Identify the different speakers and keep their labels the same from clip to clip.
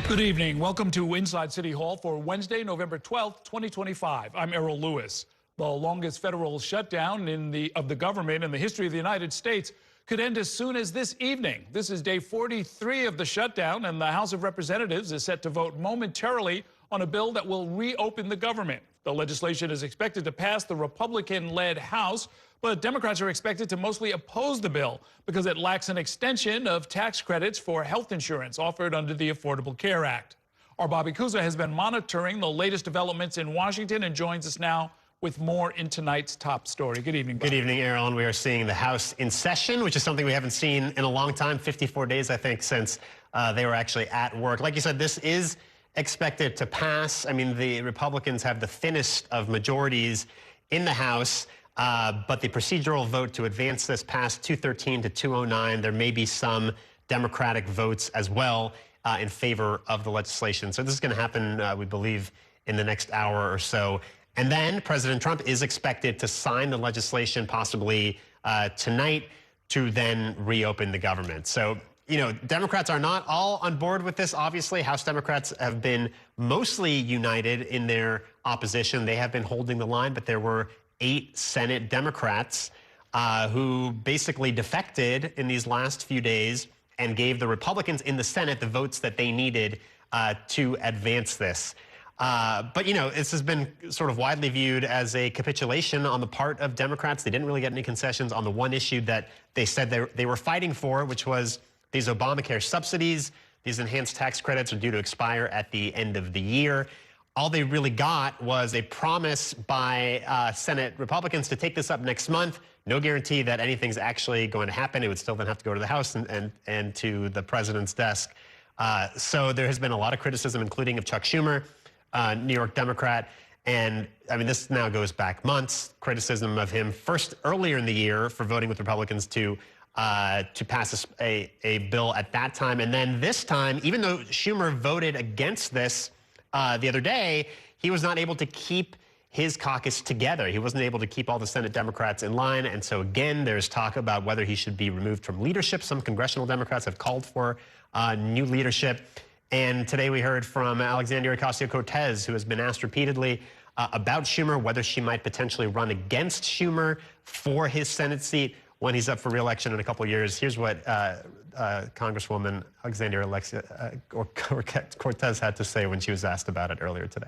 Speaker 1: Good evening. Welcome to Inside City Hall for Wednesday, November 12th, 2025. I'm Errol Lewis. The longest federal shutdown of the government in the history of the United States could end as soon as this evening. This is day 43 of the shutdown, and the House of Representatives is set to vote momentarily on a bill that will reopen the government. The legislation is expected to pass the Republican-led House, but Democrats are expected to mostly oppose the bill because it lacks an extension of tax credits for health insurance offered under the Affordable Care Act. Our Bobby Kuza has been monitoring the latest developments in Washington and joins us now with more in tonight's top story. Good evening, Bob.
Speaker 2: Good evening, Errol. And we are seeing the House in session, which is something we haven't seen in a long time, 54 days, I think, since they were actually at work. Like you said, this is expected to pass. I mean, the Republicans have the thinnest of majorities in the House. But the procedural vote to advance this past 213 to 209, there may be some Democratic votes as well in favor of the legislation. So this is going to happen, we believe, in the next hour or so. And then President Trump is expected to sign the legislation possibly tonight to then reopen the government. So, you know, Democrats are not all on board with this, obviously. House Democrats have been mostly united in their opposition. They have been holding the line, but there were 8 Senate Democrats who basically defected in these last few days and gave the Republicans in the Senate the votes that they needed to advance this. But, you know, this has been sort of widely viewed as a capitulation on the part of Democrats. They didn't really get any concessions on the one issue that they said they were fighting for, which was these Obamacare subsidies. These enhanced tax credits are due to expire at the end of the year. All they really got was a promise by Senate Republicans to take this up next month. No guarantee that anything's actually going to happen. It would still then have to go to the House and to the president's desk. So there has been a lot of criticism, including of Chuck Schumer, New York Democrat. And I mean, this now goes back months. Criticism of him first earlier in the year for voting with Republicans to pass a bill at that time. And then this time, even though Schumer voted against this the other day, he was not able to keep his caucus together. He wasn't able to keep all the Senate Democrats in line. And so, again, there's talk about whether he should be removed from leadership. Some congressional Democrats have called for new leadership. And today we heard from Alexandria Ocasio-Cortez, who has been asked repeatedly about Schumer, whether she might potentially run against Schumer for his Senate seat when he's up for re-election in a couple of years. Here's what Congresswoman Alexandria Cortez had to say when she was asked about it earlier today.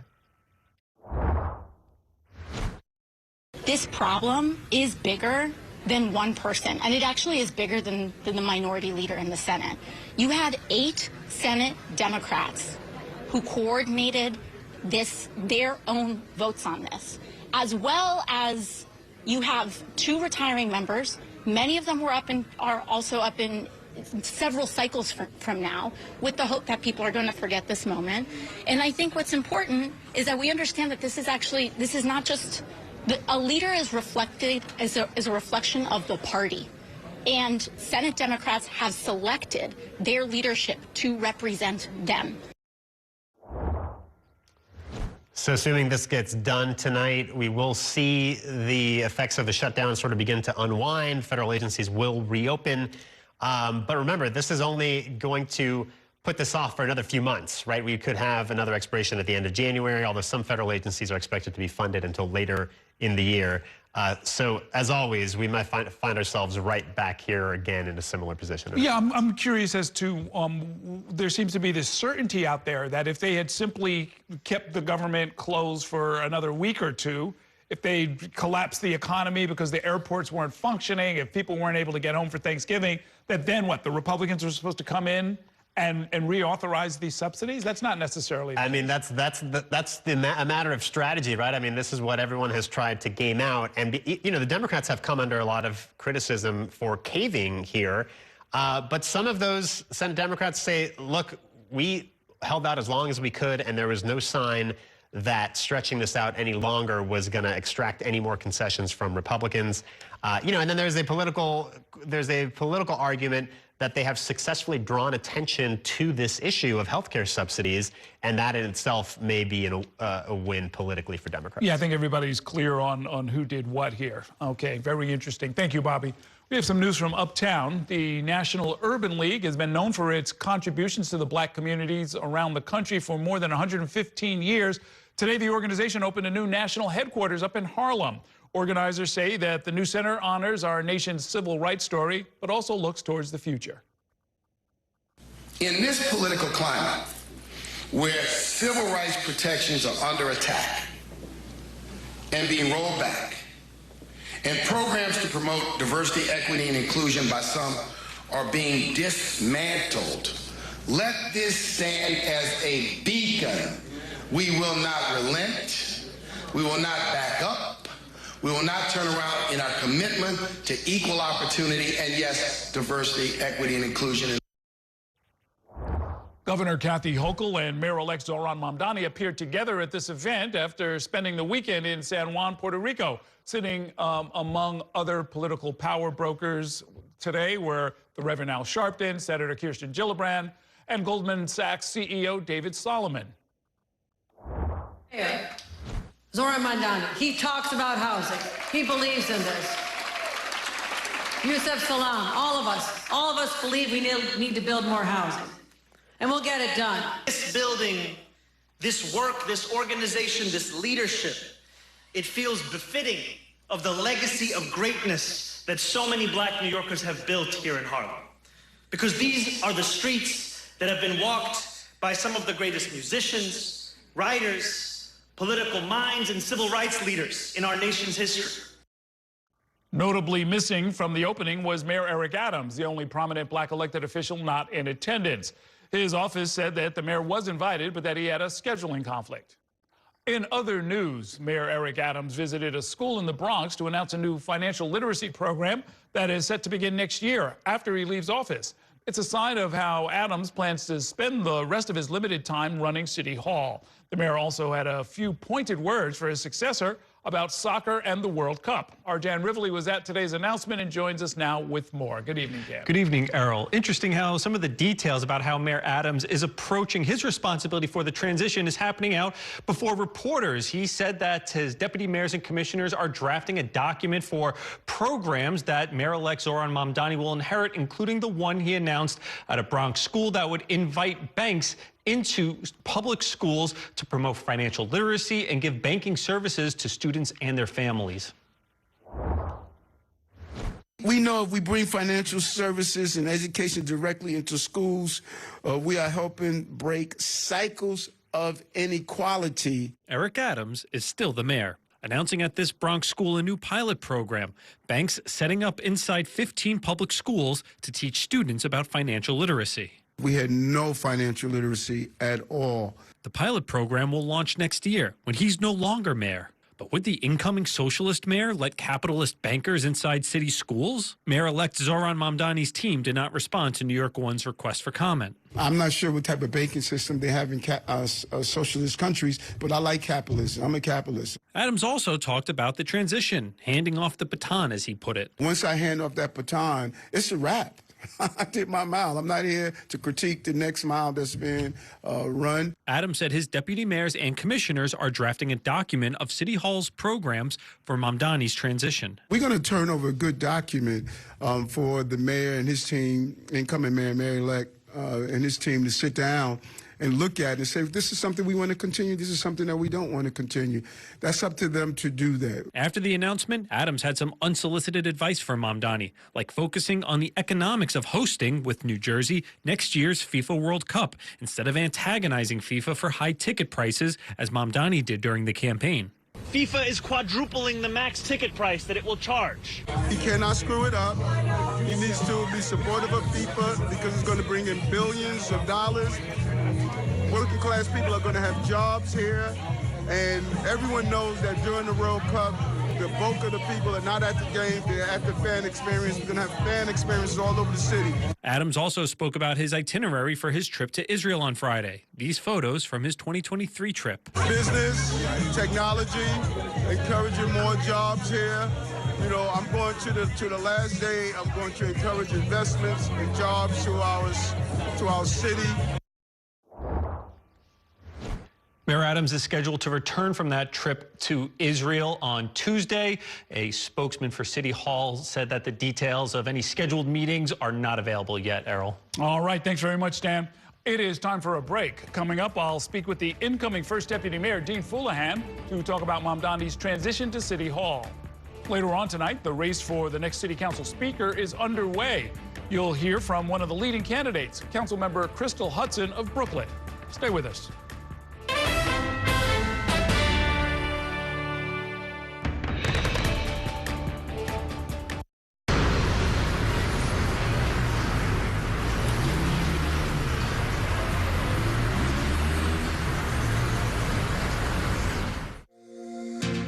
Speaker 3: This problem is bigger than one person, and it actually is bigger than the minority leader in the Senate. You had 8 Senate Democrats who coordinated their own votes on this, as well as you have 2 retiring members. Many of them are also up in several cycles from now, with the hope that people are going to forget this moment. And I think what's important is that we understand that this is not just a leader is reflected as a reflection of the party. And Senate Democrats have selected their leadership to represent them.
Speaker 2: So assuming this gets done tonight, we will see the effects of the shutdown sort of begin to unwind. Federal agencies will reopen. But remember, this is only going to put this off for another few months, right? We could have another expiration at the end of January, although some federal agencies are expected to be funded until later in the year. So, as always, we might find ourselves right back here again in a similar position.
Speaker 1: Yeah, I'm curious as to, there seems to be this certainty out there that if they had simply kept the government closed for another week or two, if they collapsed the economy because the airports weren't functioning, if people weren't able to get home for Thanksgiving, that then what, the Republicans were supposed to come in and reauthorize these subsidies? That's not necessarily.
Speaker 2: I mean, that's a matter of strategy, right? I mean, this is what everyone has tried to game out. And, you know, the Democrats have come under a lot of criticism for caving here. But some of those Senate Democrats say, look, we held out as long as we could, and there was no sign that stretching this out any longer was going to extract any more concessions from Republicans. You know, and then there's a political argument that they have successfully drawn attention to this issue of healthcare subsidies, and that in itself may be a win politically for Democrats.
Speaker 1: Yeah, I think everybody's clear on who did what here. Okay, very interesting. Thank you, Bobby. We have some news from Uptown. The National Urban League has been known for its contributions to the black communities around the country for more than 115 years. Today, the organization opened a new national headquarters up in Harlem. Organizers say that the new center honors our nation's civil rights story, but also looks towards the future.
Speaker 4: In this political climate, where civil rights protections are under attack and being rolled back, and programs to promote diversity, equity, and inclusion by some are being dismantled, let this stand as a beacon. We will not relent. We will not back up. We will not turn around in our commitment to equal opportunity and, yes, diversity, equity, and inclusion.
Speaker 1: Governor Kathy Hochul and Mayor-elect Zohran Mamdani appeared together at this event after spending the weekend in San Juan, Puerto Rico. Sitting among other political power brokers today were the Reverend Al Sharpton, Senator Kirsten Gillibrand, and Goldman Sachs CEO David Solomon.
Speaker 5: Mayor Zohran Mamdani, he talks about housing. He believes in this. Yusef Salaam, all of us believe we need to build more housing. And we'll get it done.
Speaker 6: This building, this work, this organization, this leadership, it feels befitting of the legacy of greatness that so many black New Yorkers have built here in Harlem. Because these are the streets that have been walked by some of the greatest musicians, writers, political minds, and civil rights leaders in our nation's history.
Speaker 1: Notably missing from the opening was Mayor Eric Adams, the only prominent black elected official not in attendance. His office said that the mayor was invited, but that he had a scheduling conflict. In other news, Mayor Eric Adams visited a school in the Bronx to announce a new financial literacy program that is set to begin next year after he leaves office. It's a sign of how Adams plans to spend the rest of his limited time running City Hall. The mayor also had a few pointed words for his successor about soccer and the World Cup. Our Dan Rivoli was at today's announcement and joins us now with more. Good evening, Dan.
Speaker 7: Good evening, Errol. Interesting how some of the details about how Mayor Adams is approaching his responsibility for the transition is happening out before reporters. He said that his deputy mayors and commissioners are drafting a document for programs that Mayor-elect Zohran Mamdani will inherit, including the one he announced at a Bronx school that would invite banks into public schools to promote financial literacy and give banking services to students and their families.
Speaker 8: We know if we bring financial services and education directly into schools, we are helping break cycles of inequality.
Speaker 7: Eric Adams is still the mayor, announcing at this Bronx school a new pilot program, banks setting up inside 15 public schools to teach students about financial literacy.
Speaker 8: We had no financial literacy at all.
Speaker 7: The pilot program will launch next year when he's no longer mayor. But would the incoming socialist mayor let capitalist bankers inside city schools? Mayor-elect Zohran Mamdani's team did not respond to New York One's request for comment.
Speaker 8: I'm not sure what type of banking system they have in socialist countries, but I like capitalism. I'm a capitalist.
Speaker 7: Adams also talked about the transition, handing off the baton, as he put it.
Speaker 8: Once I hand off that baton, it's a wrap. I did my mile. I'm not here to critique the next mile that's being run.
Speaker 7: Adams said his deputy mayors and commissioners are drafting a document of City Hall's programs for Mamdani's transition.
Speaker 8: We're going to turn over a good document for the mayor and his team, incoming mayor, mayor-elect, and his team to sit down and look at it and say, this is something we want to continue, this is something that we don't want to continue. That's up to them to do that.
Speaker 7: After the announcement, Adams had some unsolicited advice for Mamdani, like focusing on the economics of hosting, with New Jersey, next year's FIFA World Cup, instead of antagonizing FIFA for high ticket prices, as Mamdani did during the campaign.
Speaker 6: FIFA is quadrupling the max ticket price that it will charge.
Speaker 8: He cannot screw it up. He needs to be supportive of FIFA because it's going to bring in billions of dollars. Working class people are going to have jobs here, and everyone knows that during the World Cup, the bulk of the people are not at the game, they're at the fan experience. We're going to have fan experiences all over the city.
Speaker 7: Adams also spoke about his itinerary for his trip to Israel on Friday. These photos from his 2023 trip.
Speaker 8: Business, technology, encouraging more jobs here. You know, I'm going to the last day, I'm going to encourage investments and jobs to our city.
Speaker 7: Mayor Adams is scheduled to return from that trip to Israel on Tuesday. A spokesman for City Hall said that the details of any scheduled meetings are not available yet, Errol.
Speaker 1: All right, thanks very much, Stan. It is time for a break. Coming up, I'll speak with the incoming First Deputy Mayor, Dean Fullahan, to talk about Mamdani's transition to City Hall. Later on tonight, the race for the next City Council Speaker is underway. You'll hear from one of the leading candidates, Councilmember Crystal Hudson of Brooklyn. Stay with us.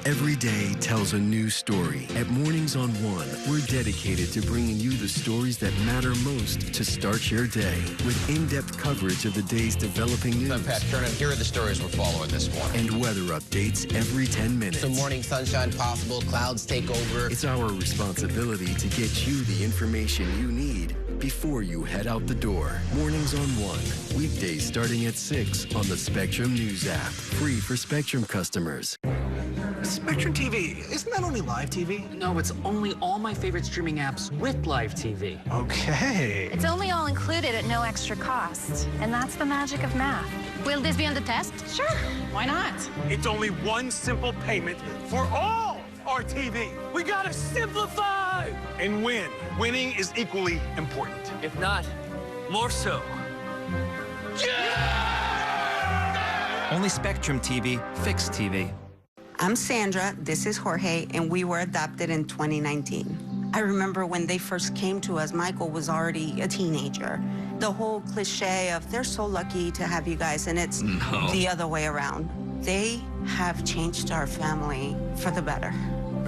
Speaker 9: Every day tells a new story. At Mornings on One, we're dedicated to bringing you the stories that matter most to start your day. With in-depth coverage of the day's developing news.
Speaker 10: I'm Pat Kernan. Here are the stories we're following this morning.
Speaker 9: And weather updates every 10 minutes.
Speaker 10: Some morning sunshine possible, clouds take over.
Speaker 9: It's our responsibility to get you the information you need before you head out the door. Mornings on One, weekdays starting at 6 on the Spectrum News app. Free for Spectrum customers.
Speaker 11: Spectrum TV, isn't that only live TV?
Speaker 12: No, it's only all my favorite streaming apps with live TV.
Speaker 11: Okay.
Speaker 13: It's only all included at no extra cost. And that's the magic of math. Will this be on the test?
Speaker 3: Sure, why not?
Speaker 11: It's only one simple payment for all our TV. We gotta simplify and win. Winning is equally important.
Speaker 12: If not, more so.
Speaker 11: Yeah!
Speaker 14: Only Spectrum TV, fixed TV.
Speaker 15: I'm Sandra, this is Jorge, and we were adopted in 2019. I remember when they first came to us, Michael was already a teenager. The whole cliche of, they're so lucky to have you guys, and it's the other way around. They have changed our family for the better.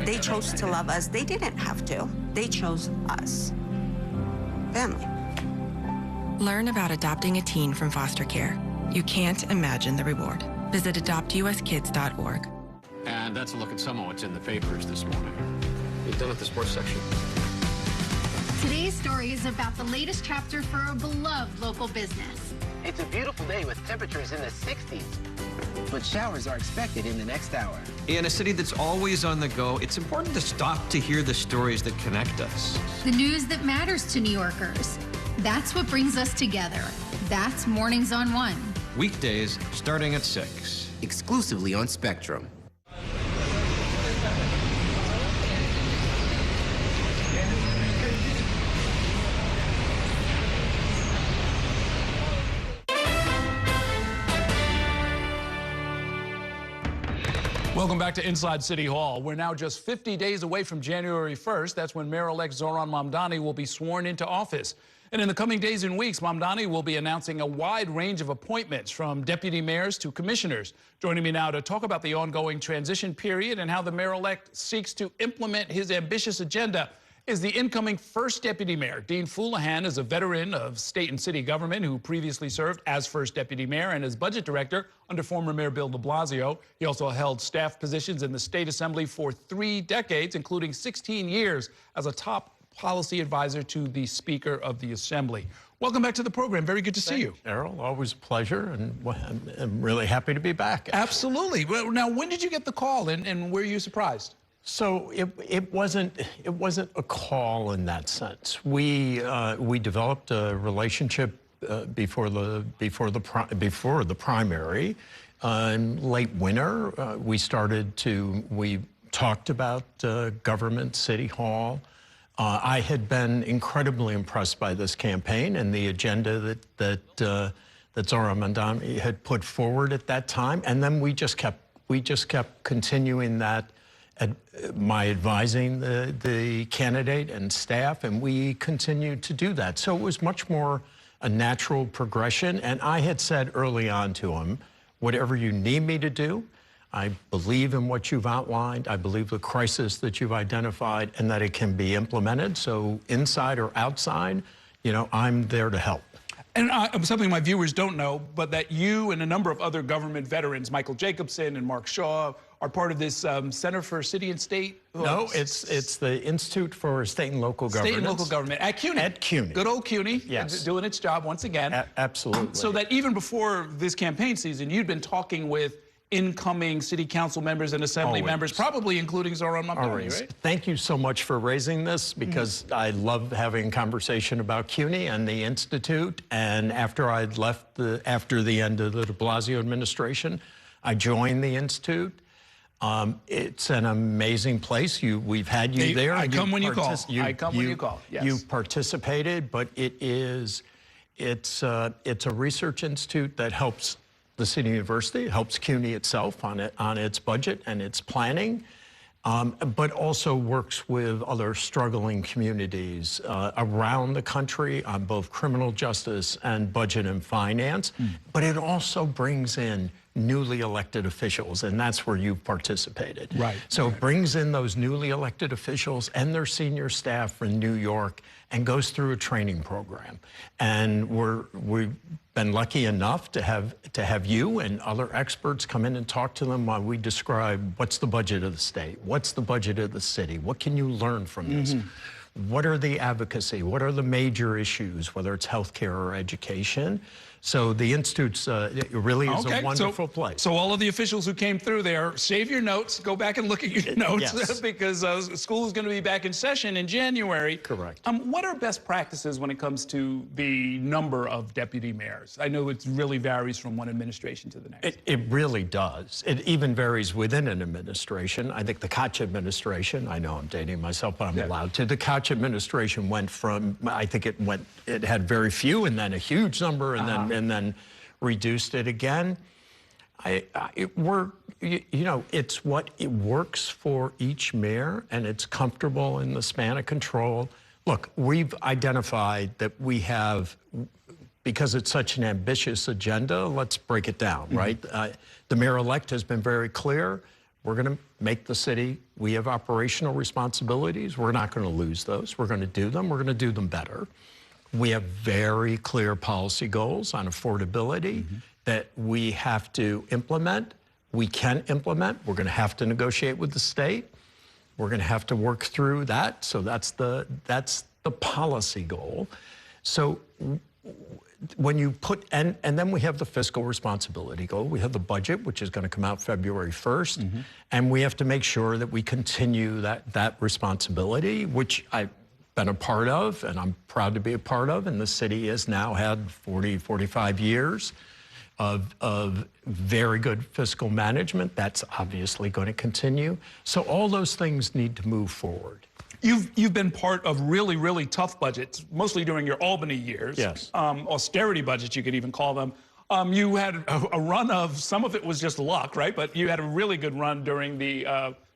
Speaker 15: They chose to love us. They didn't have to. They chose us. Family.
Speaker 16: Learn about adopting a teen from foster care. You can't imagine the reward. Visit adoptuskids.org.
Speaker 17: And that's a look at some of what's in the papers this morning. You've done at the sports section.
Speaker 18: Today's story is about the latest chapter for a beloved local business.
Speaker 19: It's a beautiful day with temperatures in the 60s, but showers are expected in the next hour.
Speaker 20: In a city that's always on the go, it's important to stop to hear the stories that connect us.
Speaker 18: The news that matters to New Yorkers. That's what brings us together. That's Mornings on One.
Speaker 20: Weekdays starting at 6.
Speaker 19: Exclusively on Spectrum.
Speaker 1: Welcome back to Inside City Hall. We're now just 50 days away from January 1st. That's when Mayor-elect Zohran Mamdani will be sworn into office. And in the coming days and weeks, Mamdani will be announcing a wide range of appointments from deputy mayors to commissioners. Joining me now to talk about the ongoing transition period and how the mayor-elect seeks to implement his ambitious agenda is the incoming first deputy mayor. Dean Fullahan is a veteran of state and city government who previously served as first deputy mayor and as budget director under former Mayor Bill de Blasio. He also held staff positions in the state assembly for 3 decades, including 16 years as a top policy advisor to the Speaker of the Assembly. Welcome back to the program. Very good to see you.
Speaker 21: Errol, always a pleasure, and I'm really happy to be back.
Speaker 1: Absolutely. Well, now, when did you get the call, and were you surprised?
Speaker 21: So it wasn't a call in that sense. We developed a relationship before the primary. In late winter, we talked about government, City Hall. I had been incredibly impressed by this campaign and the agenda that Zohran Mamdani had put forward at that time, and then we just kept continuing that. My advising the candidate and staff, and we continued to do that. So it was much more a natural progression, and I had said early on to him, whatever you need me to do, I believe in what you've outlined, I believe the crisis that you've identified, and that it can be implemented. So inside or outside, you know, I'm there to help.
Speaker 1: And something my viewers don't know, but that you and a number of other government veterans, Michael Jacobson and Mark Shaw, are part of this Center for City and State?
Speaker 21: No, it's the Institute for State and Local Government.
Speaker 1: State and Local Government at CUNY.
Speaker 21: At CUNY.
Speaker 1: Good old CUNY.
Speaker 21: Yes.
Speaker 1: Doing its job once again.
Speaker 21: Absolutely.
Speaker 1: So that even before this campaign season, you'd been talking with incoming city council members and assembly members, probably including Zoran Mamdani, right?
Speaker 21: Thank you so much for raising this, because I love having conversation about CUNY and the Institute. And after I'd left, after the end of the de Blasio administration, I joined the Institute. It's an amazing place. We've had you there.
Speaker 1: I come when you call. I come when you call. Yes.
Speaker 21: You've participated, but it's a research institute that helps the City University, helps CUNY itself on its budget and its planning, but also works with other struggling communities around the country on both criminal justice and budget and finance. But it also brings in newly elected officials, and that's where you've participated.
Speaker 1: Right.
Speaker 21: So it brings in those newly elected officials and their senior staff from New York and goes through a training program. And we've been lucky enough to have you and other experts come in and talk to them while we describe what's the budget of the state, what's the budget of the city, what can you learn from this? What are the advocacy? What are the major issues, whether it's healthcare or education? So the Institute's it really is a wonderful place.
Speaker 1: So all of the officials who came through there, save your notes, go back and look at your notes, because school is going to be back in session in January.
Speaker 21: Correct.
Speaker 1: What are best practices when it comes to the number of deputy mayors? I know it really varies from one administration to the next.
Speaker 21: It really does. It even varies within an administration. I think the Koch administration, I know I'm dating myself, but I'm allowed to. The Koch administration went from, I think it had very few and then a huge number and then reduced it again. It's what it works for each mayor, and it's comfortable in the span of control. Look, we've identified that we have, because it's such an ambitious agenda, let's break it down, right? The mayor-elect has been very clear. We're going to make the city, we have operational responsibilities. We're not going to lose those. We're going to do them. We're going to do them better. We have very clear policy goals on affordability that we have to implement. We can implement. We're going to have to negotiate with the state. We're going to have to work through that. So that's the policy goal. So when you put, and then we have the fiscal responsibility goal. We have the budget, which is going to come out February 1st. And we have to make sure that we continue that responsibility, which I've been a part of, and I'm proud to be a part of. And the city has now had 40, 45 years of very good fiscal management. That's obviously going to continue. So all those things need to move forward.
Speaker 1: You've been part of really, really tough budgets, mostly during your Albany years.
Speaker 21: Yes.
Speaker 1: Austerity budgets, you could even call them. You had a run of, some of it was just luck, right? But you had a really good run during the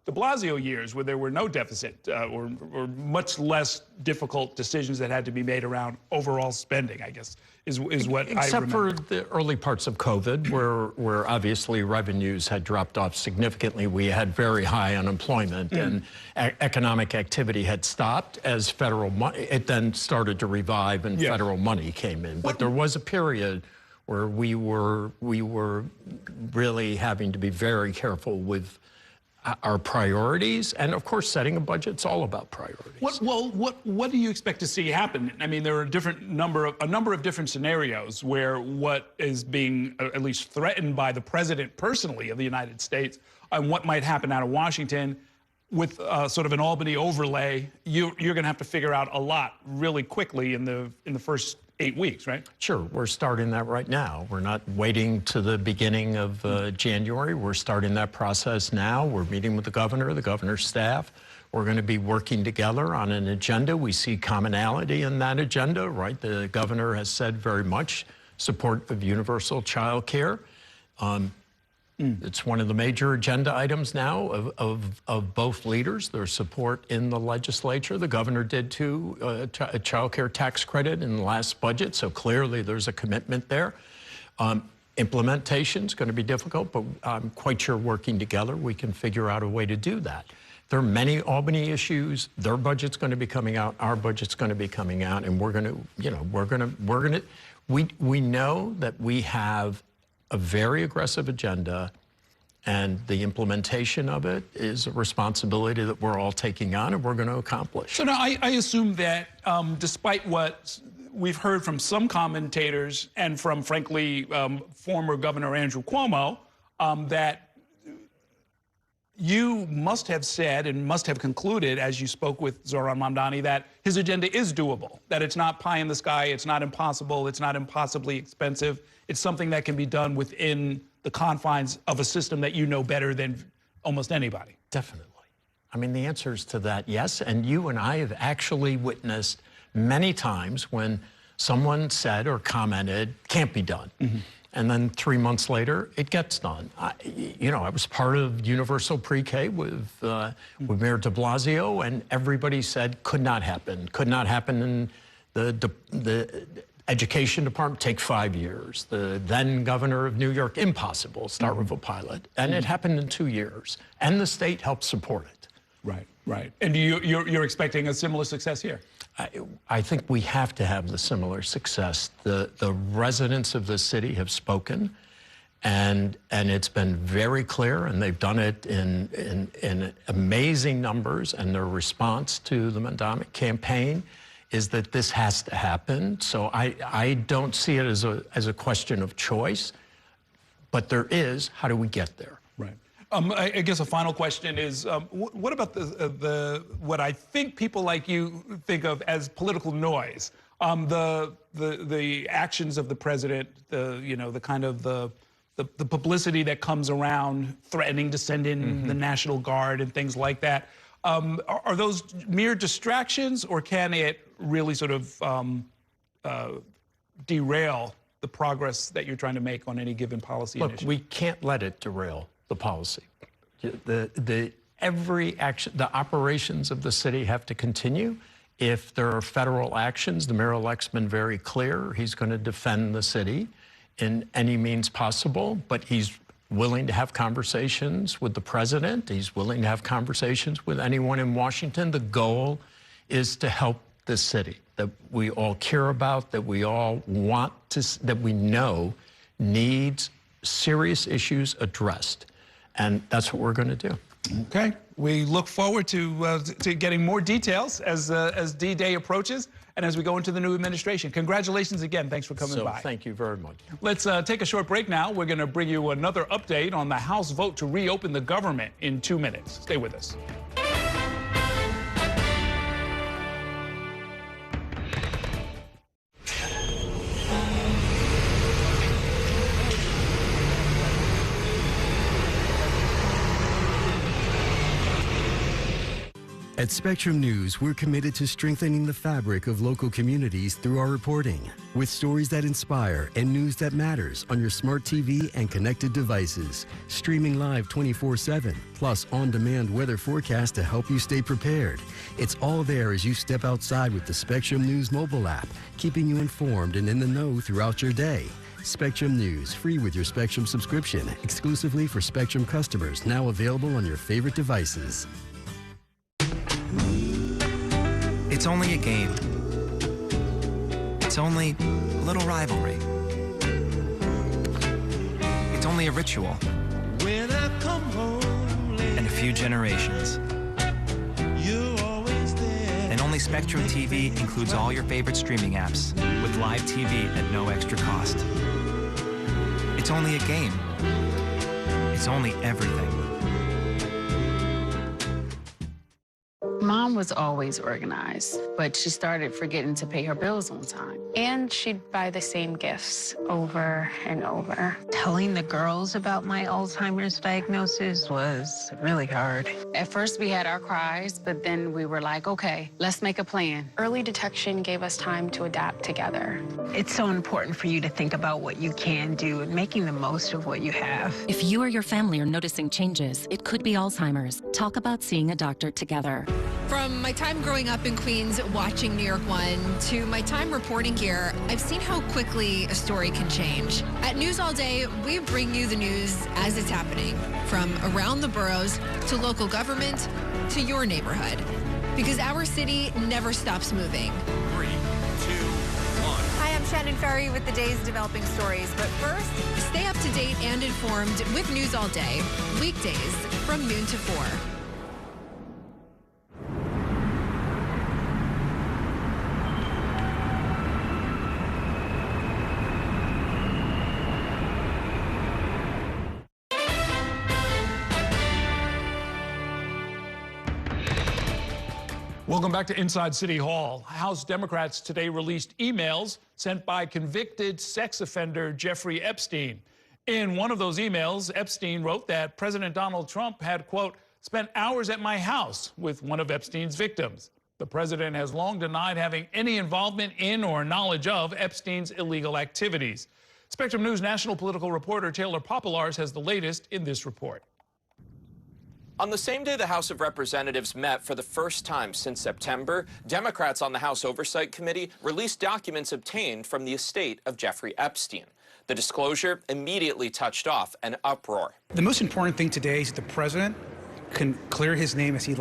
Speaker 1: de Blasio years, where there were no deficit or much less difficult decisions that had to be made around overall spending, I guess, is what I remember.
Speaker 21: Except for the early parts of COVID, where obviously revenues had dropped off significantly. We had very high unemployment and economic activity had stopped as federal money. It then started to revive and federal money came in. But there was a period where we were really having to be very careful with our priorities, and of course, setting a budget's all about priorities.
Speaker 1: What do you expect to see happen? I mean, there are a number of different scenarios where what is being at least threatened by the president personally of the United States, and what might happen out of Washington, with sort of an Albany overlay. You're going to have to figure out a lot really quickly in the first 8 weeks, right?
Speaker 21: Sure, we're starting that right now. We're not waiting to the beginning of January. We're starting that process now. We're meeting with the governor's staff. We're going to be working together on an agenda. We see commonality in that agenda, right? The governor has said very much support of universal child care. It's one of the major agenda items now of both leaders, their support in the legislature. The governor did too, a child care tax credit in the last budget, so clearly there's a commitment there. Implementation is going to be difficult, but I'm quite sure working together we can figure out a way to do that. There are many Albany issues. Their budget's going to be coming out, our budget's going to be coming out, and we're going to, we know that we have a very aggressive agenda, and the implementation of it is a responsibility that we're all taking on and we're going to accomplish.
Speaker 1: So now I assume that despite what we've heard from some commentators and from, frankly, former Governor Andrew Cuomo, that you must have said and must have concluded, as you spoke with Zohran Mamdani, that his agenda is doable, that it's not pie in the sky, it's not impossible, it's not impossibly expensive. It's something that can be done within the confines of a system that you know better than almost anybody.
Speaker 21: Definitely. I mean, the answer is to that, yes. And you and I have actually witnessed many times when someone said or commented, can't be done. And then 3 months later, it gets done. I was part of Universal Pre-K with Mayor de Blasio, and everybody said could not happen. Could not happen in the Education Department, take 5 years. The then governor of New York, impossible, start with a pilot. And it happened in 2 years. And the state helped support it.
Speaker 1: Right, right. And you're expecting a similar success here?
Speaker 21: I think we have to have the similar success. The residents of the city have spoken, and it's been very clear, and they've done it in amazing numbers, and their response to the Mamdani campaign is that this has to happen. So I don't see it as a question of choice, but there is, how do we get there?
Speaker 1: Right. I guess a final question is, what about what I think people like you think of as political noise? The actions of the president, the kind of the publicity that comes around threatening to send in the National Guard and things like that. Are those mere distractions, or can it really sort of derail the progress that you're trying to make on any given policy initiative?
Speaker 21: Look, we can't let it derail the policy. Every action, the operations of the city have to continue. If there are federal actions, the mayor-elect's been very clear. He's going to defend the city in any means possible, but he's willing to have conversations with the president. He's willing to have conversations with anyone in Washington. The goal is to help the city that we all care about, that we all want to, that we know needs serious issues addressed. And that's what we're going to do.
Speaker 1: Okay. We look forward to getting more details as D-Day approaches and as we go into the new administration. Congratulations again. Thanks for coming by.
Speaker 21: Thank you very much.
Speaker 1: Let's take a short break now. We're going to bring you another update on the House vote to reopen the government in 2 minutes. Stay with us.
Speaker 9: At Spectrum News, we're committed to strengthening the fabric of local communities through our reporting, with stories that inspire and news that matters on your smart TV and connected devices, streaming live 24/7, plus on-demand weather forecast to help you stay prepared. It's all there as you step outside with the Spectrum News mobile app, keeping you informed and in the know throughout your day. Spectrum News, free with your Spectrum subscription, exclusively for Spectrum customers, now available on your favorite devices.
Speaker 14: It's only a game. It's only a little rivalry. It's only a ritual.
Speaker 2: When I come home
Speaker 14: and a few generations.
Speaker 2: you're always there.
Speaker 14: And only Spectrum TV includes all your favorite streaming apps with live TV at no extra cost. It's only a game. It's only everything.
Speaker 22: Mom was always organized, but she started forgetting to pay her bills on time.
Speaker 13: And she'd buy the same gifts over and over.
Speaker 22: Telling the girls about my Alzheimer's diagnosis was really hard.
Speaker 13: At first, we had our cries, but then we were like, okay, let's make a plan. Early detection gave us time to adapt together.
Speaker 22: It's so important for you to think about what you can do and making the most of what you have.
Speaker 23: If you or your family are noticing changes, it could be Alzheimer's. Talk about seeing a doctor together.
Speaker 24: From my time growing up in Queens watching New York 1 to my time reporting here, I've seen how quickly a story can change. At News All Day, we bring you the news as it's happening, from around the boroughs to local government to your neighborhood. Because our city never stops moving.
Speaker 11: 3, 2, 1.
Speaker 25: Hi, I'm Shannon Ferry with the day's developing stories. But first,
Speaker 24: stay up to date and informed with News All Day, weekdays from noon to 4.
Speaker 1: Welcome back to Inside City Hall. House Democrats today released emails sent by convicted sex offender Jeffrey Epstein. In one of those emails, Epstein wrote that President Donald Trump had, quote, spent hours at my house with one of Epstein's victims. The president has long denied having any involvement in or knowledge of Epstein's illegal activities. Spectrum News national political reporter Taylor Popolars has the latest in this report.
Speaker 4: On the same day the House of Representatives met for the first time since September, Democrats on the House Oversight Committee released documents obtained from the estate of Jeffrey Epstein. The disclosure immediately touched off an uproar.
Speaker 5: The most important thing today is the president can clear his name, as he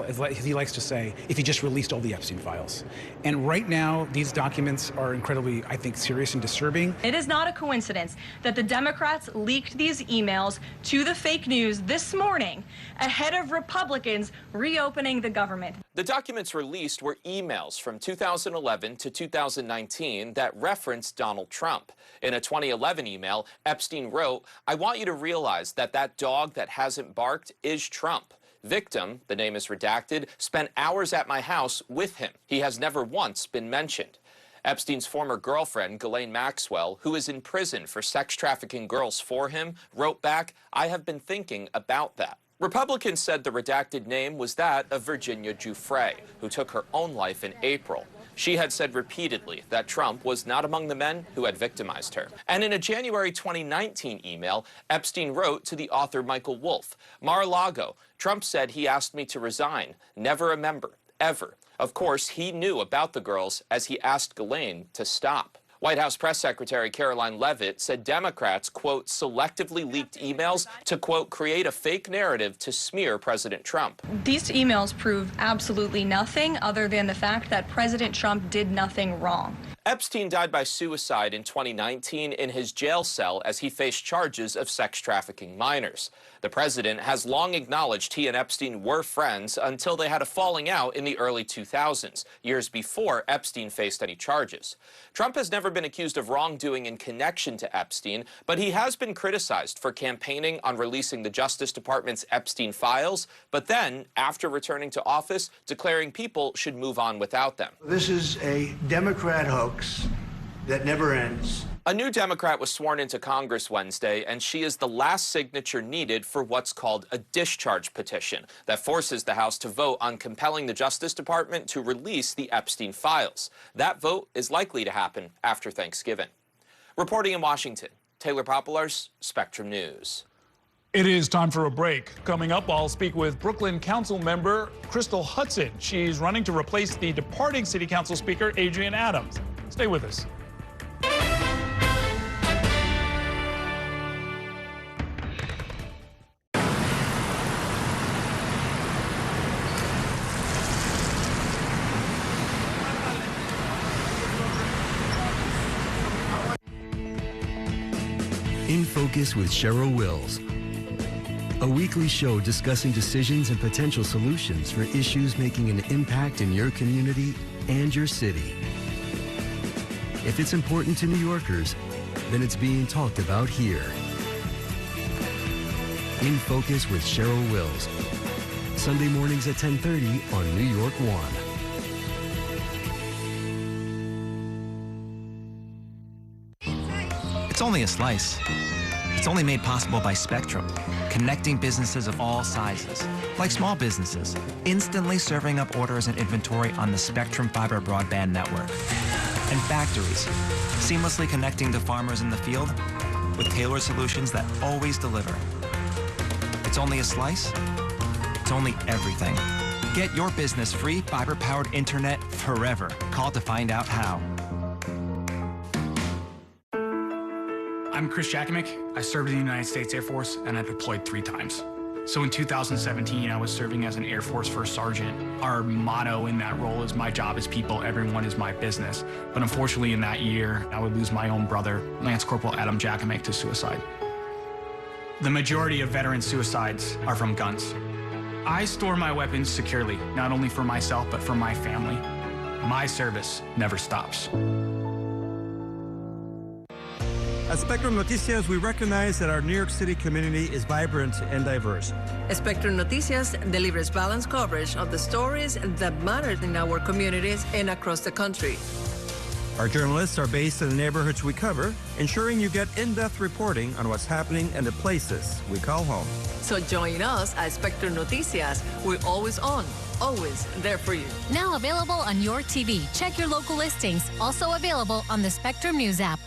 Speaker 5: likes to say, if he just released all the Epstein files. And right now, these documents are incredibly, I think, serious and disturbing.
Speaker 6: It is not a coincidence that the Democrats leaked these emails to the fake news this morning ahead of Republicans reopening the government.
Speaker 4: The documents released were emails from 2011 to 2019 that referenced Donald Trump. In a 2011 email, Epstein wrote, "I want you to realize that that dog that hasn't barked is Trump. Victim, the name is redacted, spent hours at my house with him. He has never once been mentioned." Epstein's former girlfriend, Ghislaine Maxwell, who is in prison for sex trafficking girls for him, wrote back, "I have been thinking about that." Republicans said the redacted name was that of Virginia Giuffre, who took her own life in April. She had said repeatedly that Trump was not among the men who had victimized her. And in a January 2019 email, Epstein wrote to the author Michael Wolff, "Mar-a-Lago, Trump said he asked me to resign. Never a member, ever." Of course, he knew about the girls as he asked Ghislaine to stop. White House Press Secretary Caroline Leavitt said Democrats, quote, selectively leaked emails to, quote, create a fake narrative to smear President Trump.
Speaker 6: These emails prove absolutely nothing other than the fact that President Trump did nothing wrong.
Speaker 4: Epstein died by suicide in 2019 in his jail cell as he faced charges of sex trafficking minors. The president has long acknowledged he and Epstein were friends until they had a falling out in the early 2000s, years before Epstein faced any charges. Trump has never been accused of wrongdoing in connection to Epstein, but he has been criticized for campaigning on releasing the Justice Department's Epstein files, but then, after returning to office, declaring people should move on without them.
Speaker 7: This is a Democrat hoax that never ends.
Speaker 4: A new Democrat was sworn into Congress Wednesday, and she is the last signature needed for what's called a discharge petition that forces the House to vote on compelling the Justice Department to release the Epstein files. That vote is likely to happen after Thanksgiving. Reporting in Washington, Taylor Popolars, Spectrum News.
Speaker 1: It is time for a break. Coming up, I'll speak with Brooklyn Council member Crystal Hudson. She's running to replace the departing City Council Speaker Adrian Adams. Stay with us.
Speaker 9: In Focus with Cheryl Wills, a weekly show discussing decisions and potential solutions for issues making an impact in your community and your city. If it's important to New Yorkers, then it's being talked about here. In Focus with Cheryl Wills, Sunday mornings at 10:30 on New York One.
Speaker 14: It's only a slice. It's only made possible by Spectrum, connecting businesses of all sizes, like small businesses, instantly serving up orders and inventory on the Spectrum Fiber broadband network, and factories, seamlessly connecting to farmers in the field with tailored solutions that always deliver. It's only a slice. It's only everything. Get your business free fiber-powered internet forever. Call to find out how.
Speaker 8: I'm Chris Jakimick. I served in the United States Air Force, and I deployed 3 times. So in 2017, I was serving as an Air Force First Sergeant. Our motto in that role is, my job is people, everyone is my business. But unfortunately in that year, I would lose my own brother, Lance Corporal Adam Jakimick, to suicide. The majority of veteran suicides are from guns. I store my weapons securely, not only for myself, but for my family. My service never stops.
Speaker 3: At Spectrum Noticias, we recognize that our New York City community is vibrant and diverse.
Speaker 10: Spectrum Noticias delivers balanced coverage of the stories that matter in our communities and across the country.
Speaker 3: Our journalists are based in the neighborhoods we cover, ensuring you get in-depth reporting on what's happening in the places we call home.
Speaker 10: So join us at Spectrum Noticias. We're always on, always there for you.
Speaker 12: Now available on your TV. Check your local listings. Also available on the Spectrum News app.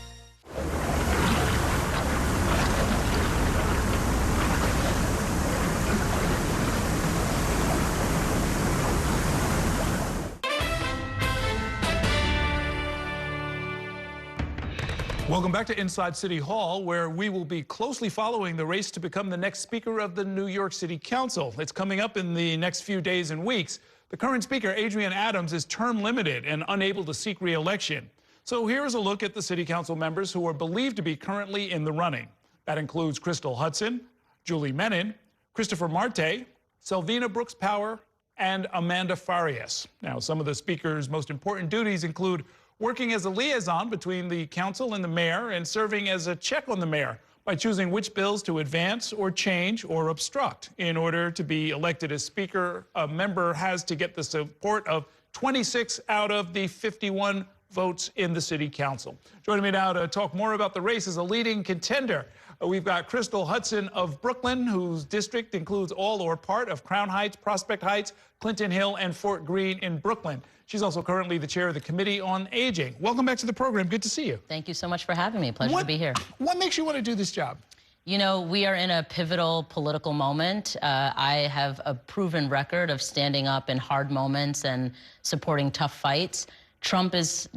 Speaker 1: Welcome back to Inside City Hall, where we will be closely following the race to become the next Speaker of the New York City Council. It's coming up in the next few days and weeks. The current Speaker, Adrienne Adams, is term limited and unable to seek re-election. So here's a look at the City Council members who are believed to be currently in the running. That includes Crystal Hudson, Julie Menin, Christopher Marte, Selvina Brooks Power, and Amanda Farias. Now, some of the Speaker's most important duties include working as a liaison between the council and the mayor and serving as a check on the mayor by choosing which bills to advance or change or obstruct. In order to be elected as Speaker, a member has to get the support of 26 out of the 51 votes in the City Council. Joining me now to talk more about the race is a leading contender. We've got Crystal Hudson of Brooklyn, whose district includes all or part of Crown Heights, Prospect Heights, Clinton Hill, and Fort Greene in Brooklyn. She's also currently the chair of the Committee on Aging. Welcome back to the program. Good to see you.
Speaker 15: Thank you so much for having me. Pleasure to be here.
Speaker 1: What makes you want to do this job?
Speaker 15: You know, we are in a pivotal political moment. I have a proven record of standing up in hard moments and supporting tough fights. Trump is,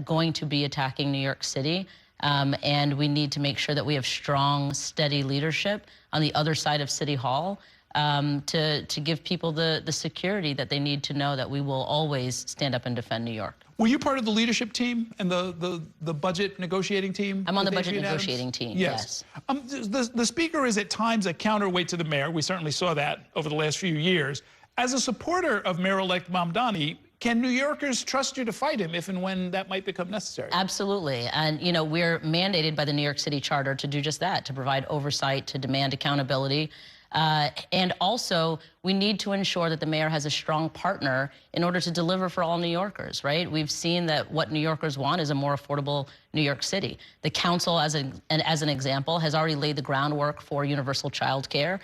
Speaker 15: going to be attacking New York City. And we need to make sure that we have strong, steady leadership on the other side of City Hall to give people the security that they need to know that we will always stand up and defend New York.
Speaker 1: Were you part of the leadership team and the budget negotiating team?
Speaker 15: I'm on the budget negotiating team, yes.
Speaker 1: The Speaker is at times a counterweight to the mayor. We certainly saw that over the last few years. As a supporter of Mayor-elect Mamdani, can New Yorkers trust you to fight him if and when that might become necessary?
Speaker 15: Absolutely. And, we're mandated by the New York City Charter to do just that, to provide oversight, to demand accountability. And also, we need to ensure that the mayor has a strong partner in order to deliver for all New Yorkers, right? We've seen that what New Yorkers want is a more affordable New York City. The council, as an example, has already laid the groundwork for universal child care.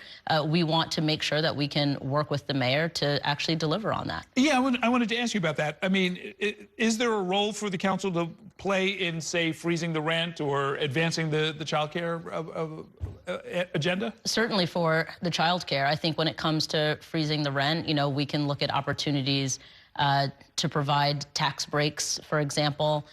Speaker 15: We want to make sure that we can work with the mayor to actually deliver on that.
Speaker 1: Yeah, I wanted to ask you about that. I mean, is there a role for the council to play in, say, freezing the rent or advancing the child care agenda?
Speaker 15: Certainly for the child care. I think when it comes to freezing the rent, we can look at opportunities to provide tax breaks, for example,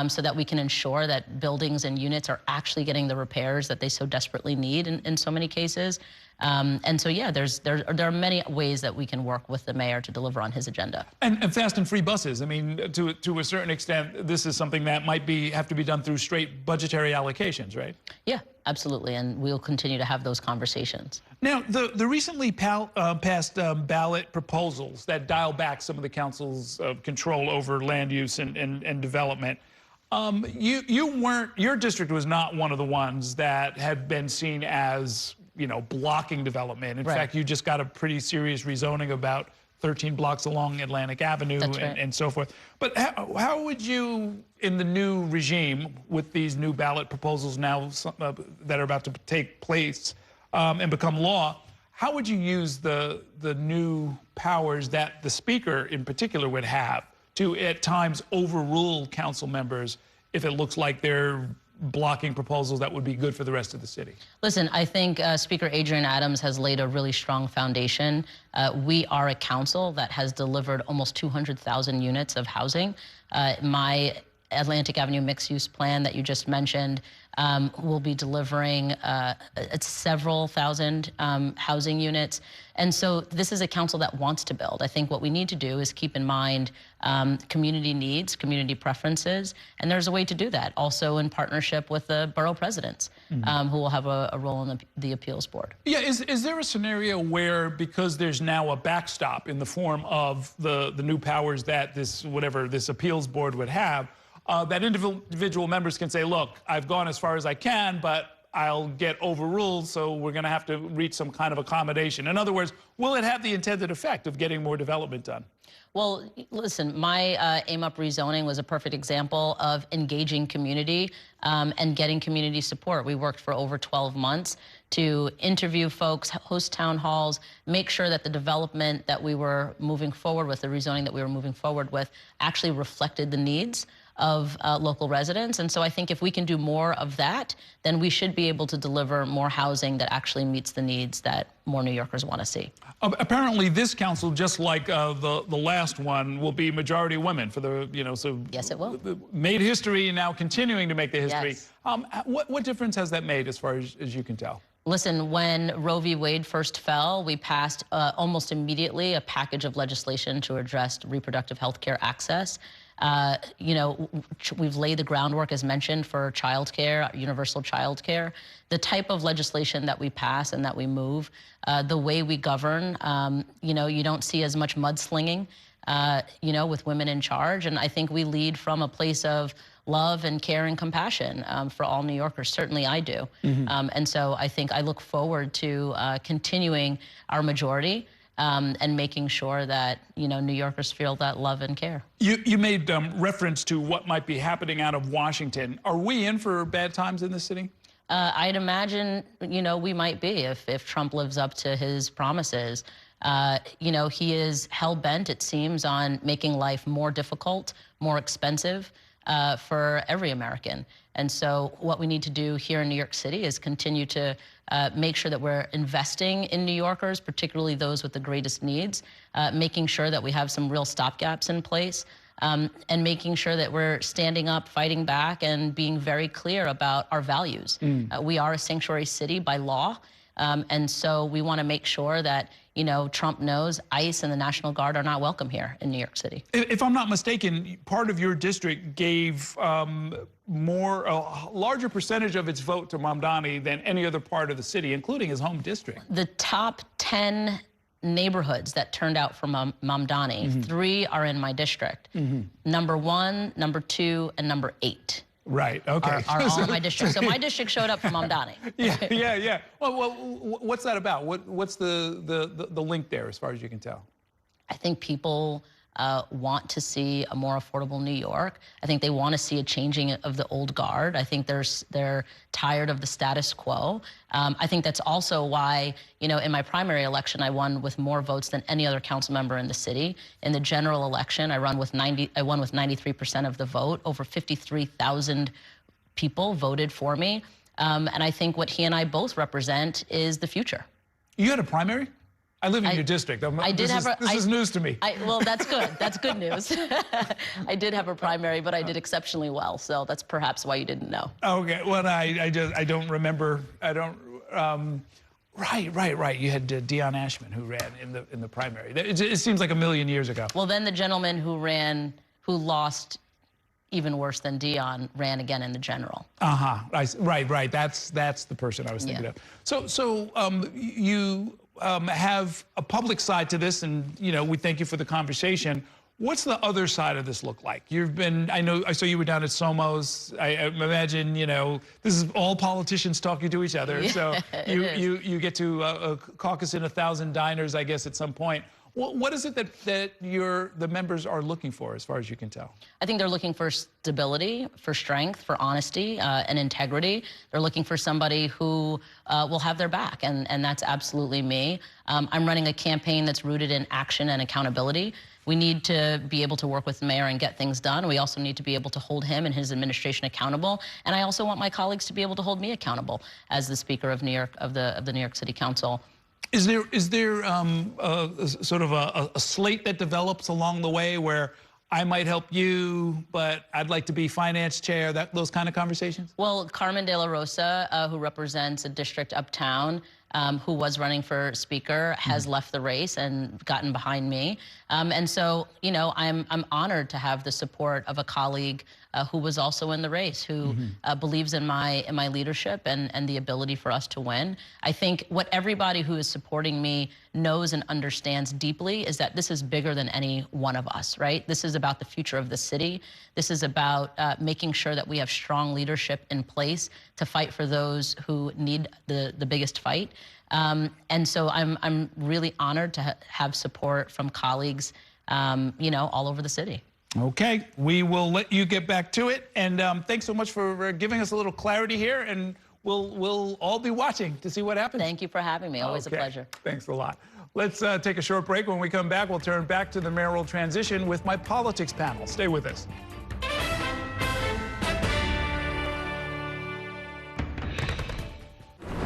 Speaker 15: so that we can ensure that buildings and units are actually getting the repairs that they so desperately need in so many cases. And so, yeah, there are many ways that we can work with the mayor to deliver on his agenda.
Speaker 1: And fast and free buses. I mean, to a certain extent, this is something that might have to be done through straight budgetary allocations, right?
Speaker 15: Yeah, absolutely. And we'll continue to have those conversations.
Speaker 1: Now, the recently passed ballot proposals that dial back some of the council's control over land use and development. Your district was not one of the ones that had been seen as, blocking development. In fact, you just got a pretty serious rezoning about 13 blocks along Atlantic Avenue and so forth. But how would you, in the new regime, with these new ballot proposals now that are about to take place and become law, how would you use the new powers that the Speaker in particular would have to, at times, overrule council members if it looks like they're blocking proposals that would be good for the rest of the city?
Speaker 15: Listen, I think Speaker Adrienne Adams has laid a really strong foundation. We are a council that has delivered almost 200,000 units of housing. My Atlantic Avenue mixed-use plan that you just mentioned will be delivering several thousand housing units. And so this is a council that wants to build. I think what we need to do is keep in mind community needs, community preferences, and there's a way to do that, also in partnership with the borough presidents, who will have a role in the appeals board.
Speaker 1: Yeah, is there a scenario where, because there's now a backstop in the form of the new powers that this appeals board would have, that individual members can say, look, I've gone as far as I can, but I'll get overruled, so we're going to have to reach some kind of accommodation. In other words, will it have the intended effect of getting more development done?
Speaker 15: Well, listen, my AIM Up rezoning was a perfect example of engaging community and getting community support. We worked for over 12 months to interview folks, host town halls, make sure that the development that we were moving forward with, the rezoning that we were moving forward with, actually reflected the needs of local residents. And so I think if we can do more of that, then we should be able to deliver more housing that actually meets the needs that more New Yorkers want to see.
Speaker 1: Apparently this council, just like the last one, will be majority women for the, so...
Speaker 15: Yes, it will.
Speaker 1: Made history and now continuing to make the history.
Speaker 15: Yes.
Speaker 1: What difference has that made as far as you can tell?
Speaker 15: Listen, when Roe v. Wade first fell, we passed almost immediately a package of legislation to address reproductive health care access. We've laid the groundwork, as mentioned, for childcare, universal childcare. The type of legislation that we pass and that we move, the way we govern, you don't see as much mudslinging, with women in charge. And I think we lead from a place of love and care and compassion for all New Yorkers. Certainly I do. And so I think I look forward to continuing our majority and making sure that, New Yorkers feel that love and care.
Speaker 1: You made reference to what might be happening out of Washington. Are we in for bad times in this city?
Speaker 15: I'd imagine, we might be if Trump lives up to his promises. He is hell-bent, it seems, on making life more difficult, more expensive for every American. And so what we need to do here in New York City is continue to make sure that we're investing in New Yorkers, particularly those with the greatest needs, making sure that we have some real stopgaps in place, and making sure that we're standing up, fighting back, and being very clear about our values. We are a sanctuary city by law, and so we want to make sure that Trump knows ICE and the National Guard are not welcome here in New York City.
Speaker 1: If I'm not mistaken, part of your district gave a larger percentage of its vote to Mamdani than any other part of the city, including his home district.
Speaker 15: The top 10 neighborhoods that turned out for Mamdani, 3 are in my district. Number 1, number 2, and number 8.
Speaker 1: Right, okay.
Speaker 15: Are all in my district. So my district showed up for Mamdani.
Speaker 1: Yeah. Well, what's that about? What's the link there, as far as you can tell?
Speaker 15: I think people want to see a more affordable New York. I think they want to see a changing of the old guard. I think they're tired of the status quo. I think that's also why, in my primary election, I won with more votes than any other council member in the city. In the general election, I won with 93% of the vote. Over 53,000 people voted for me. And I think what he and I both represent is the future.
Speaker 1: You had a primary? I live in your district. This is news to me.
Speaker 15: Well, that's good. That's good news. I did have a primary, but I did exceptionally well. So that's perhaps why you didn't know.
Speaker 1: Okay. Well, I don't remember. Right. You had Dion Ashman who ran in the primary. It seems like a million years ago.
Speaker 15: Well, then the gentleman who lost even worse than Dion, ran again in the general.
Speaker 1: Right. That's the person I was thinking of. So you have a public side to this, and we thank you for the conversation. What's the other side of this look like? I saw you were down at Somo's. I imagine this is all politicians talking to each other. So you get to caucus in 1,000 diners, I guess, at some point. What is it that the members are looking for, as far as you can tell?
Speaker 15: I think they're looking for stability, for strength, for honesty, and integrity. They're looking for somebody who will have their back, and that's absolutely me. I'm running a campaign that's rooted in action and accountability. We need to be able to work with the mayor and get things done. We also need to be able to hold him and his administration accountable. And I also want my colleagues to be able to hold me accountable as the Speaker of the New York City Council.
Speaker 1: Is there sort of a slate that develops along the way where I might help you, but I'd like to be finance chair, those kind of conversations?
Speaker 15: Well, Carmen De La Rosa, who represents a district uptown, who was running for speaker, has left the race and gotten behind me. And so, I'm honored to have the support of a colleague who was also in the race, who believes in my leadership and the ability for us to win. I think what everybody who is supporting me knows and understands deeply is that this is bigger than any one of us, right? This is about the future of the city. This is about making sure that we have strong leadership in place to fight for those who need the biggest fight. And so I'm really honored to have support from colleagues, you know, all over the city.
Speaker 1: Okay, we will let you get back to it. And thanks so much for giving us a little clarity here. And we'll all be watching to see what happens.
Speaker 15: Thank you for having me. Always a pleasure.
Speaker 1: Thanks a lot. Let's take a short break. When we come back, we'll turn back to the mayoral transition with my politics panel. Stay with us.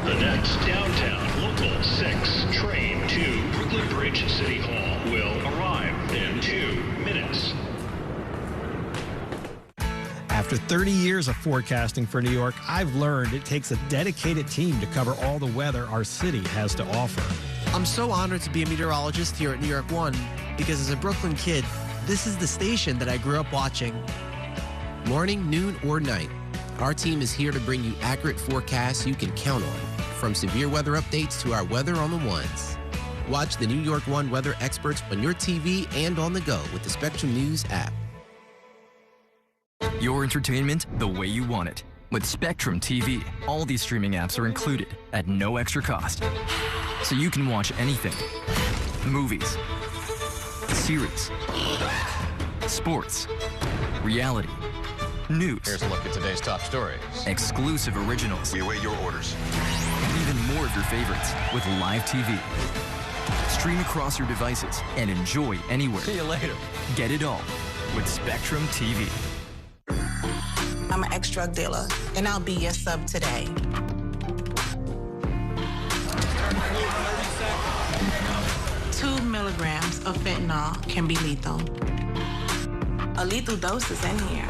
Speaker 16: The next downtown local 6 train to Brooklyn Bridge City Hall will arrive in 2 minutes.
Speaker 17: After 30 years of forecasting for New York, I've learned it takes a dedicated team to cover all the weather our city has to offer.
Speaker 18: I'm so honored to be a meteorologist here at New York One because as a Brooklyn kid, this is the station that I grew up watching.
Speaker 19: Morning, noon, or night, our team is here to bring you accurate forecasts you can count on, from severe weather updates to our Weather on the Ones. Watch the New York One weather experts on your TV and on the go with the Spectrum News app.
Speaker 20: Your entertainment the way you want it. With Spectrum TV, all these streaming apps are included at no extra cost. So you can watch anything. Movies, series, sports, reality, news.
Speaker 26: Here's a look at today's top stories.
Speaker 20: Exclusive originals.
Speaker 26: We await your orders.
Speaker 20: And even more of your favorites with live TV. Stream across your devices and enjoy anywhere.
Speaker 26: See you later.
Speaker 20: Get it all with Spectrum TV.
Speaker 27: I'm an ex-drug dealer, and I'll be your sub today. Two milligrams of fentanyl can be lethal. A lethal dose is in here.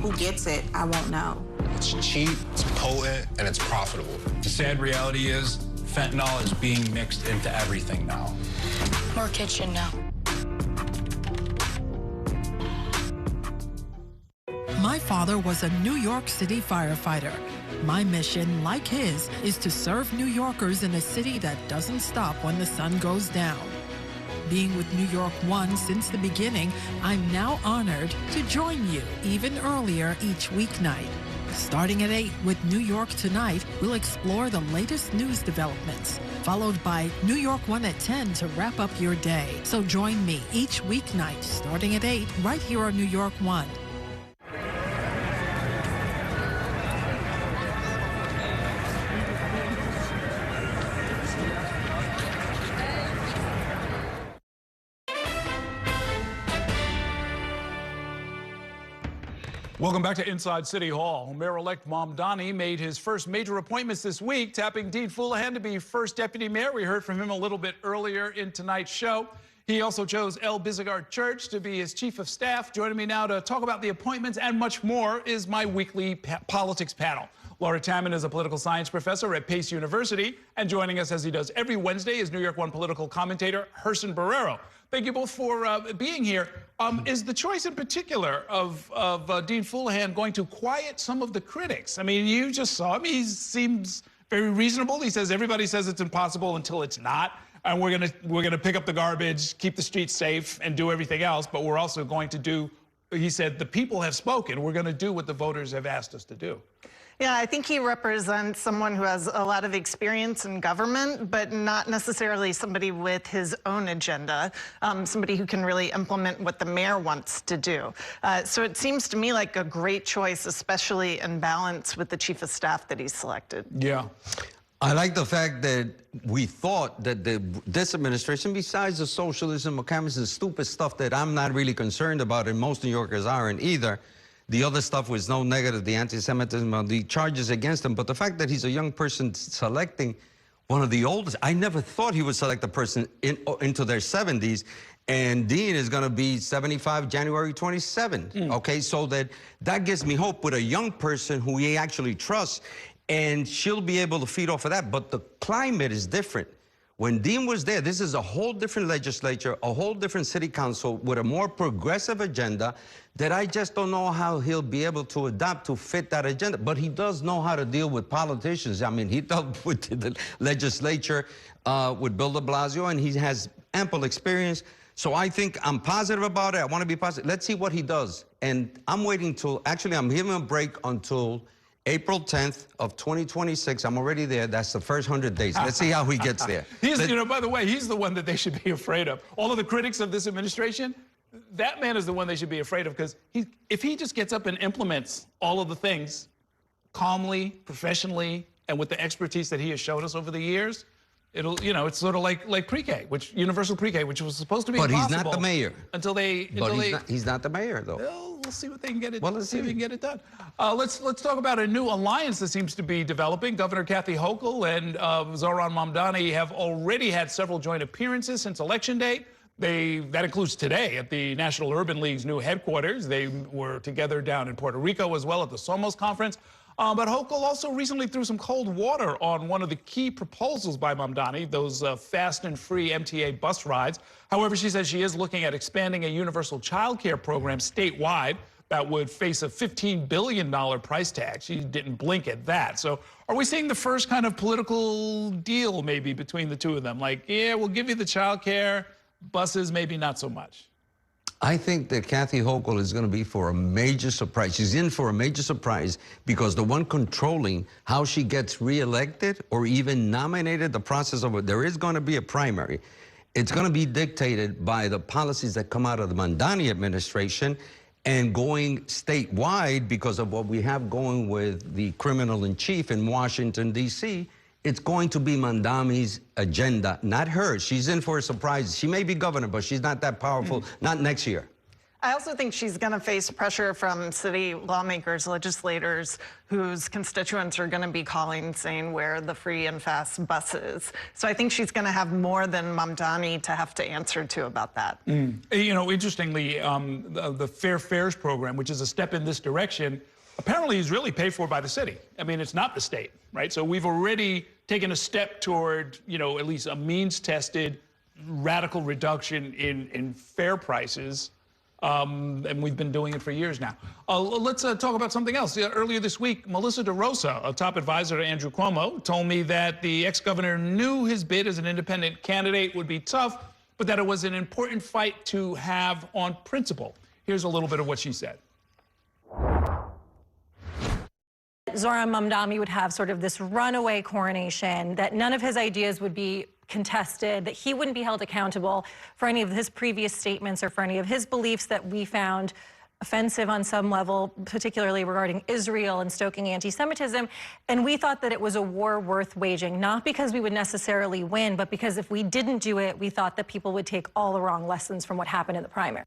Speaker 27: Who gets it, I won't know.
Speaker 26: It's cheap, it's potent, and it's profitable.
Speaker 28: The sad reality is fentanyl is being mixed into everything now.
Speaker 29: More kitchen now.
Speaker 30: My father was a New York City firefighter. My mission, like his, is to serve New Yorkers in a city that doesn't stop when the sun goes down. Being with New York One since the beginning, I'm now honored to join you even earlier each weeknight. Starting at 8 with New York Tonight, we'll explore the latest news developments, followed by New York One at 10 to wrap up your day. So join me each weeknight starting at 8 right here on New York One.
Speaker 1: Welcome back to Inside City Hall. Mayor-elect Mamdani made his first major appointments this week, tapping Dean Foulahan to be first deputy mayor. We heard from him a little bit earlier in tonight's show. He also chose El Bizigard Church to be his chief of staff. Joining me now to talk about the appointments and much more is my weekly politics panel. Laura Tamman is a political science professor at Pace University, and joining us as he does every Wednesday is New York One political commentator Herson Barrero. Thank you both for being here. Is the choice in particular of Dean Foulahan going to quiet some of the critics? I mean, you just saw him. He seems very reasonable. He says everybody says it's impossible until it's not. And we're gonna pick up the garbage, keep the streets safe, and do everything else. But we're also going to do, he said, the people have spoken. We're going to do what the voters have asked us to do.
Speaker 31: Yeah, I think he represents someone who has a lot of experience in government, but not necessarily somebody with his own agenda, somebody who can really implement what the mayor wants to do. So it seems to me like a great choice, especially in balance with the chief of staff that he's selected.
Speaker 1: Yeah.
Speaker 32: I like the fact that we thought that this administration, besides the socialism, McCammons, and stupid stuff that I'm not really concerned about, and most New Yorkers aren't either, the other stuff was no negative, the anti-Semitism, the charges against him. But the fact that he's a young person selecting one of the oldest, I never thought he would select a person into their 70s. And Dean is going to be 75 January 27. Okay, so that gives me hope with a young person who he actually trusts. And she'll be able to feed off of that. But the climate is different. When Dean was there, this is a whole different legislature, a whole different city council with a more progressive agenda that I just don't know how he'll be able to adapt to fit that agenda. But he does know how to deal with politicians. I mean, he dealt with the legislature with Bill de Blasio, and he has ample experience. So I think I'm positive about it. I want to be positive. Let's see what he does. And I'm waiting till, actually, I'm giving him a break until April 10th of 2026. I'm already there. That's the first 100 days. Let's see how he gets there.
Speaker 1: You know, by the way, he's the one that they should be afraid of. All of the critics of this administration, that man is the one they should be afraid of, because if he just gets up and implements all of the things calmly, professionally, and with the expertise that he has showed us over the years, it'll, you know, it's sort of like pre-K, which universal pre-K, which was supposed to be
Speaker 32: impossible.
Speaker 1: But
Speaker 32: he's not the mayor.
Speaker 1: He's
Speaker 32: not the mayor, though.
Speaker 1: Well, we'll see what they can get it. Well, let's see if we can get it done. Let's talk about a new alliance that seems to be developing. Governor Kathy Hochul and Zohran Mamdani have already had several joint appearances since Election Day. That includes today at the National Urban League's new headquarters. They were together down in Puerto Rico as well at the Somos Conference. But Hochul also recently threw some cold water on one of the key proposals by Mamdani, those fast and free MTA bus rides. However, she says she is looking at expanding a universal child care program statewide that would face a $15 billion price tag. She didn't blink at that. So are we seeing the first kind of political deal maybe between the two of them? Like, yeah, we'll give you the child care, buses, maybe not so much.
Speaker 32: I think that Kathy Hochul is going to be for a major surprise. She's in for a major surprise because the one controlling how she gets reelected or even nominated, the process of it, there is going to be a primary. It's going to be dictated by the policies that come out of the Mamdani administration and going statewide because of what we have going with the criminal in chief in Washington, D.C. It's going to be Mamdani's agenda, not hers. She's in for a surprise. She may be governor, but she's not that powerful, not next year.
Speaker 31: I also think she's going to face pressure from city lawmakers, legislators, whose constituents are going to be calling, saying where are the free and fast buses. So I think she's going to have more than Mamdani to have to answer to about that.
Speaker 1: You know, interestingly, the Fair Fares program, which is a step in this direction, apparently is really paid for by the city. I mean, it's not the state, right? So we've already taken a step toward, you know, at least a means-tested radical reduction in fare prices. And we've been doing it for years now. Let's talk about something else. Earlier this week, Melissa DeRosa, a top advisor to Andrew Cuomo, told me that the ex-governor knew his bid as an independent candidate would be tough, but that it was an important fight to have on principle. Here's a little bit of what she said.
Speaker 2: Zohran Mamdani would have sort of this runaway coronation, that none of his ideas would be contested, that he wouldn't be held accountable for any of his previous statements or for any of his beliefs that we found offensive on some level, particularly regarding Israel and stoking anti-Semitism. And we thought that it was a war worth waging, not because we would necessarily win, but because if we didn't do it, we thought that people would take all the wrong lessons from what happened in the primary.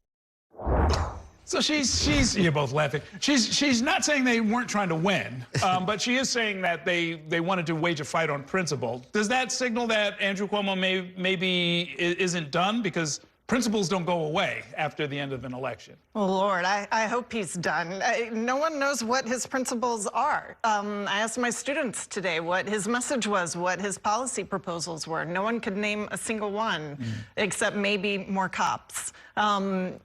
Speaker 1: So you're both laughing. She's not saying they weren't trying to win, but she is saying that they wanted to wage a fight on principle. Does that signal that Andrew Cuomo maybe isn't done? Because principles don't go away after the end of an election.
Speaker 31: Well, Lord, I hope he's done. No one knows what his principles are. I asked my students today what his message was, what his policy proposals were. No one could name a single one, except maybe more cops.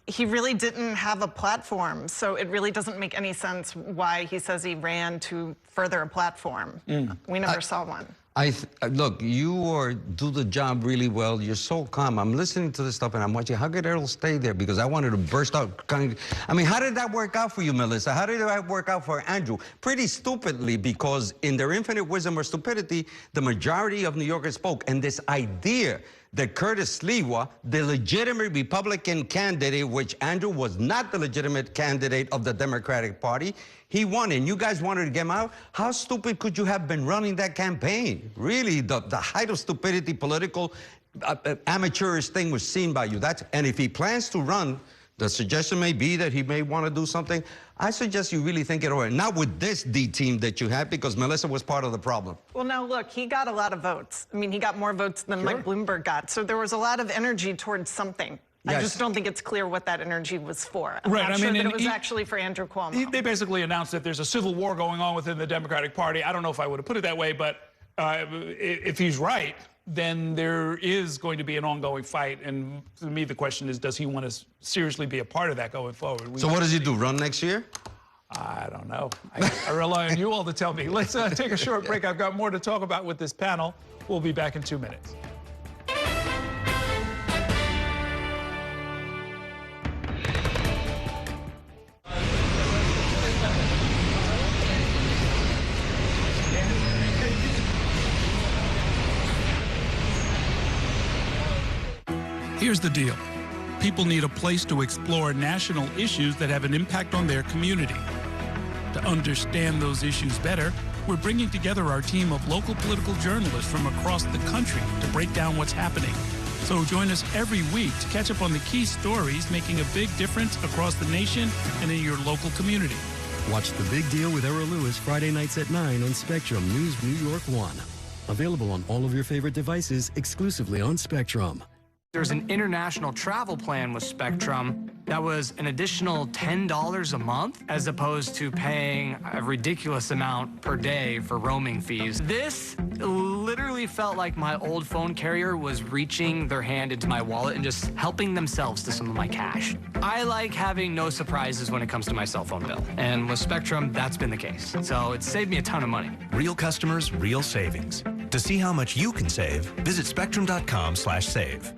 Speaker 31: He really didn't have a platform, so it really doesn't make any sense why he says he ran to further a platform. We never saw one.
Speaker 32: Look, you do the job really well. You're so calm. I'm listening to this stuff and I'm watching. How could Errol stay there? Because I wanted to burst out. I mean, how did that work out for you, Melissa? How did that work out for Andrew? Pretty stupidly, because in their infinite wisdom or stupidity, the majority of New Yorkers spoke. And this idea that Curtis Sliwa, the legitimate Republican candidate, which Andrew was not the legitimate candidate of the Democratic Party, he won, and you guys wanted to get him out? How stupid could you have been running that campaign? Really, the height of stupidity, political, amateurish thing was seen by you. And if he plans to run, the suggestion may be that he may want to do something. I suggest you really think it over. Not with this D team that you have, because Melissa was part of the problem.
Speaker 31: Well, now, look, he got a lot of votes. I mean, he got more votes than Mike Bloomberg got. So there was a lot of energy towards something. Yes. I just don't think it's clear what that energy was for. I'm not sure that it was actually for Andrew Cuomo.
Speaker 1: They basically announced that there's a civil war going on within the Democratic Party. I don't know if I would have put it that way, but if he's right, then there is going to be an ongoing fight. And to me, the question is, does he want to seriously be a part of that going forward?
Speaker 32: So what does he do, run next year?
Speaker 1: I don't know. I rely on you all to tell me. Let's take a short break. I've got more to talk about with this panel. We'll be back in 2 minutes.
Speaker 4: Here's the deal. People need a place to explore national issues that have an impact on their community. To understand those issues better, we're bringing together our team of local political journalists from across the country to break down what's happening. So join us every week to catch up on the key stories making a big difference across the nation and in your local community.
Speaker 5: Watch The Big Deal with Errol Lewis Friday nights at 9 on Spectrum News New York 1. Available on all of your favorite devices exclusively on Spectrum.
Speaker 8: There's an international travel plan with Spectrum that was an additional $10 a month as opposed to paying a ridiculous amount per day for roaming fees. This literally felt like my old phone carrier was reaching their hand into my wallet and just helping themselves to some of my cash. I like having no surprises when it comes to my cell phone bill. And with Spectrum, that's been the case. So it saved me a ton of money.
Speaker 6: Real customers, real savings. To see how much you can save, visit spectrum.com/save.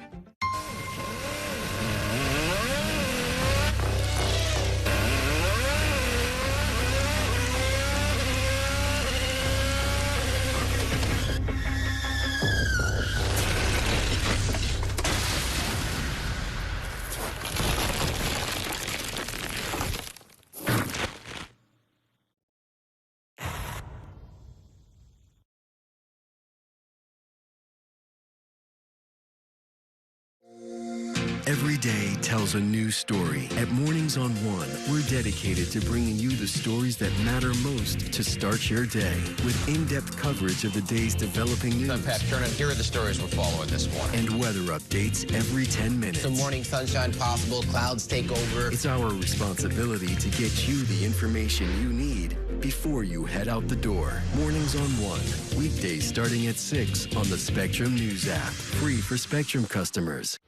Speaker 5: Every day tells a new story. At Mornings on One, we're dedicated to bringing you the stories that matter most to start your day. With in-depth coverage of the day's developing news.
Speaker 19: I'm Pat Kernan. Here are the stories we're following this morning.
Speaker 5: And weather updates every 10 minutes.
Speaker 19: Some morning sunshine possible, clouds take over.
Speaker 5: It's our responsibility to get you the information you need before you head out the door. Mornings on One, weekdays starting at 6 on the Spectrum News app. Free for Spectrum customers.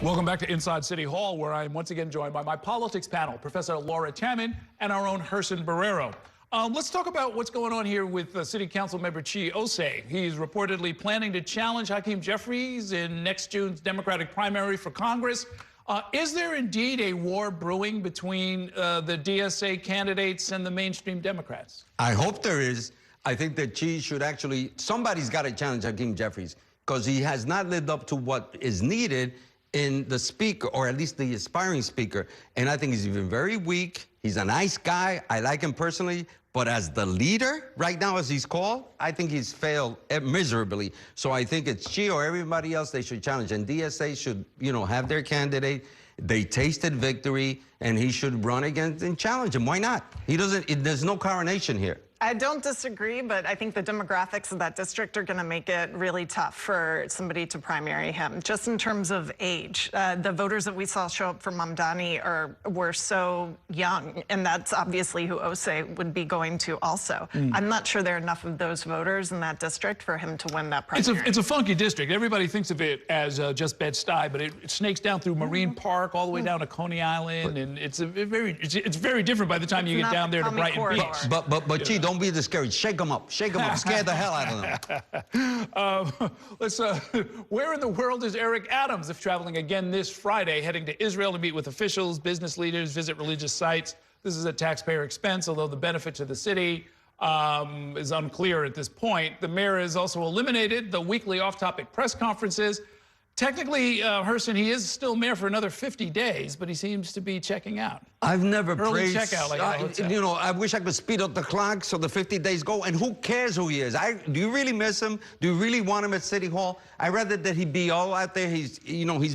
Speaker 1: Welcome back to Inside City Hall, where I'm once again joined by my politics panel, Professor Laura Tammen and our own Herson Barrero. Let's talk about what's going on here with City Council member Chi Osei. He's reportedly planning to challenge Hakeem Jeffries in next June's Democratic primary for Congress. Is there indeed a war brewing between the DSA candidates and the mainstream Democrats?
Speaker 32: I hope there is. I think that Chi should actually, somebody's got to challenge Hakeem Jeffries because he has not lived up to what is needed in the speaker, or at least the aspiring speaker. And I think he's even very weak. He's a nice guy. I like him personally. But as the leader, right now, as he's called, I think he's failed miserably. So I think it's Chi or everybody else they should challenge. And DSA should, have their candidate. They tasted victory, and he should run against and challenge him. Why not? There's no coronation here.
Speaker 31: I don't disagree, but I think the demographics of that district are going to make it really tough for somebody to primary him, just in terms of age. The voters that we saw show up for Mamdani were so young, and that's obviously who Osei would be going to also. I'm not sure there are enough of those voters in that district for him to win that primary.
Speaker 1: It's a funky district. Everybody thinks of it as just Bed-Stuy, but it snakes down through Marine Park all the way down to Coney Island, and it's very different by the time you get down there to Brighton Beach.
Speaker 32: But Chi, don't be discouraged. Shake them up. Shake them up. Scare the hell out of
Speaker 1: them. Where in the world is Eric Adams if traveling again this Friday, heading to Israel to meet with officials, business leaders, visit religious sites? This is at taxpayer expense, although the benefit to the city is unclear at this point. The mayor has also eliminated the weekly off-topic press conferences. Technically, Herson, he is still mayor for another 50 days, but he seems to be checking out.
Speaker 32: I've never
Speaker 1: Early
Speaker 32: praised.
Speaker 1: checkout, like at a hotel.
Speaker 32: You know, I wish I could speed up the clock so the 50 days go. And who cares who he is? Do you really miss him? Do you really want him at City Hall? I'd rather that he be all out there. He's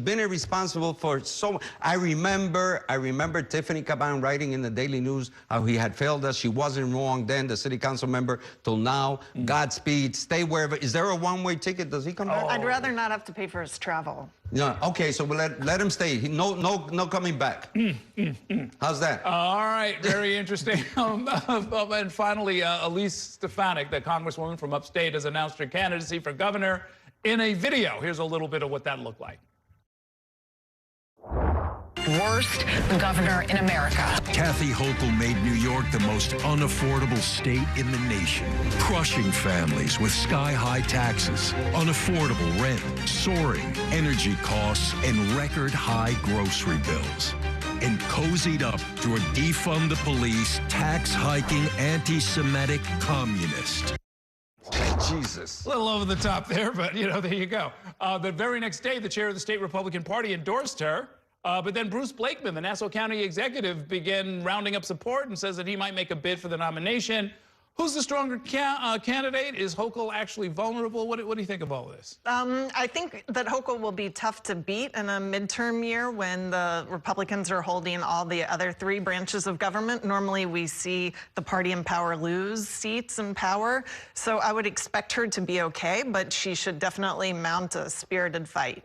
Speaker 32: been irresponsible for so. I remember Tiffany Caban writing in the Daily News how he had failed us. She wasn't wrong then, the city council member, till now. Godspeed. Stay wherever. Is there a one-way ticket? Does he come back?
Speaker 31: I'd rather not have to pay for his travel.
Speaker 32: Yeah. Okay. So we'll let him stay. No coming back. How's that?
Speaker 1: All right. Very interesting. And finally, Elise Stefanik, the congresswoman from upstate, has announced her candidacy for governor in a video. Here's a little bit of what that looked like.
Speaker 3: Worst governor in America.
Speaker 7: Kathy Hochul made New York the most unaffordable state in the nation, crushing families with sky-high taxes, unaffordable rent, soaring energy costs, and record-high grocery bills. And cozied up to a defund the police, tax-hiking, anti-Semitic communist.
Speaker 32: Jesus.
Speaker 1: A little over the top there, but, there you go. The very next day, the chair of the state Republican Party endorsed her. But then Bruce Blakeman, the Nassau County executive, began rounding up support and says that he might make a bid for the nomination. Who's the stronger candidate? Is Hochul actually vulnerable? What do you think of all this?
Speaker 31: I think that Hochul will be tough to beat in a midterm year when the Republicans are holding all the other three branches of government. Normally we see the party in power lose seats in power. So I would expect her to be okay, but she should definitely mount a spirited fight.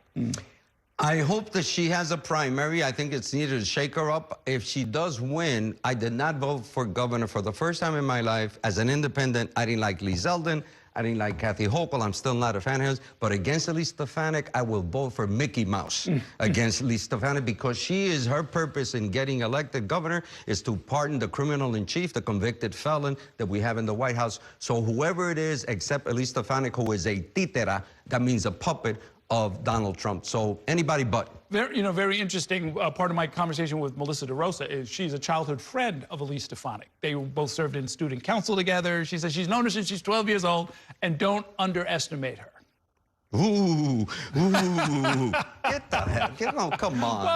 Speaker 32: I hope that she has a primary. I think it's needed to shake her up. If she does win, I did not vote for governor for the first time in my life. As an independent, I didn't like Lee Zeldin. I didn't like Kathy Hochul. I'm still not a fan of hers. But against Elise Stefanik, I will vote for Mickey Mouse against Elise Stefanik because her purpose in getting elected governor is to pardon the criminal in chief, the convicted felon that we have in the White House. So whoever it is, except Elise Stefanik, who is a títera, that means a puppet of Donald Trump. So anybody but.
Speaker 1: Very interesting part of my conversation with Melissa DeRosa is she's a childhood friend of Elise Stefanik. They both served in student council together. She says she's known her since she's 12 years old, and don't underestimate her.
Speaker 32: Ooh. Get the hell, come on.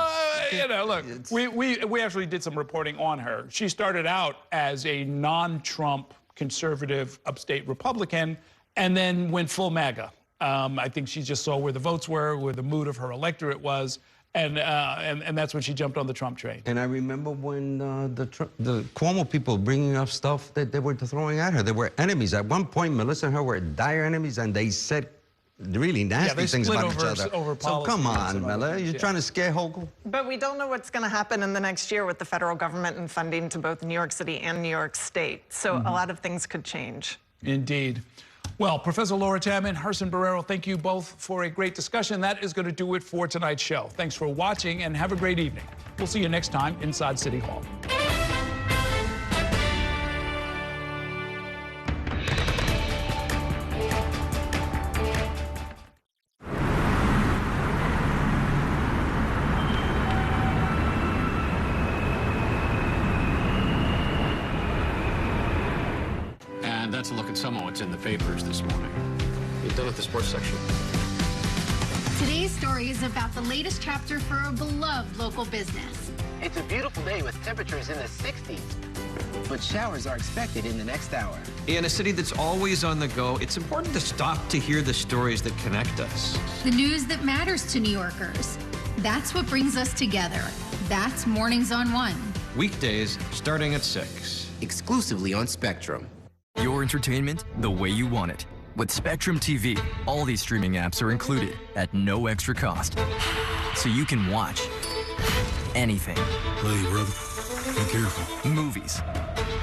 Speaker 1: Look, we actually did some reporting on her. She started out as a non-Trump conservative upstate Republican and then went full MAGA. I think she just saw where the votes were, where the mood of her electorate was, and that's when she jumped on the Trump train.
Speaker 32: And I remember when the Cuomo people bringing up stuff that they were throwing at her. They were enemies. At one point, Melissa and her were dire enemies, and they said really nasty things about each other. So come on, Mela, you're trying to scare Hochul?
Speaker 31: But we don't know what's going to happen in the next year with the federal government and funding to both New York City and New York State. So a lot of things could change.
Speaker 1: Indeed. Well, Professor Laura Tamman, Herson Barrero, thank you both for a great discussion. That is going to do it for tonight's show. Thanks for watching and have a great evening. We'll see you next time inside City Hall.
Speaker 9: That's a look at some of what's in the papers this morning. You done with the sports section?
Speaker 12: Today's story is about the latest chapter for a beloved local business.
Speaker 19: It's a beautiful day with temperatures in the 60s, but showers are expected in the next hour.
Speaker 10: In a city that's always on the go, it's important to stop to hear the stories that connect us.
Speaker 12: The news that matters to New Yorkers. That's what brings us together. That's Mornings on One.
Speaker 10: Weekdays starting at 6.
Speaker 19: Exclusively on Spectrum.
Speaker 20: Your entertainment the way you want it. With Spectrum TV, all these streaming apps are included at no extra cost. So you can watch anything.
Speaker 10: Hey, brother. Be careful.
Speaker 20: Movies.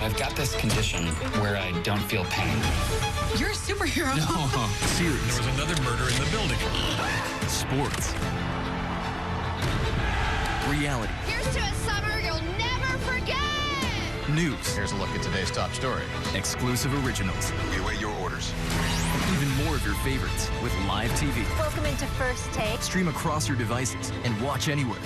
Speaker 11: I've got this condition where I don't feel pain.
Speaker 12: You're a superhero.
Speaker 10: No.
Speaker 20: Series.
Speaker 10: There was another murder in the building.
Speaker 20: Sports. Reality.
Speaker 12: Here's to a summer you'll never forget.
Speaker 20: News.
Speaker 9: Here's a look at today's top story.
Speaker 20: Exclusive originals.
Speaker 9: We await your orders.
Speaker 20: Even more of your favorites with live TV.
Speaker 12: Welcome into First Take.
Speaker 20: Stream across your devices and watch anywhere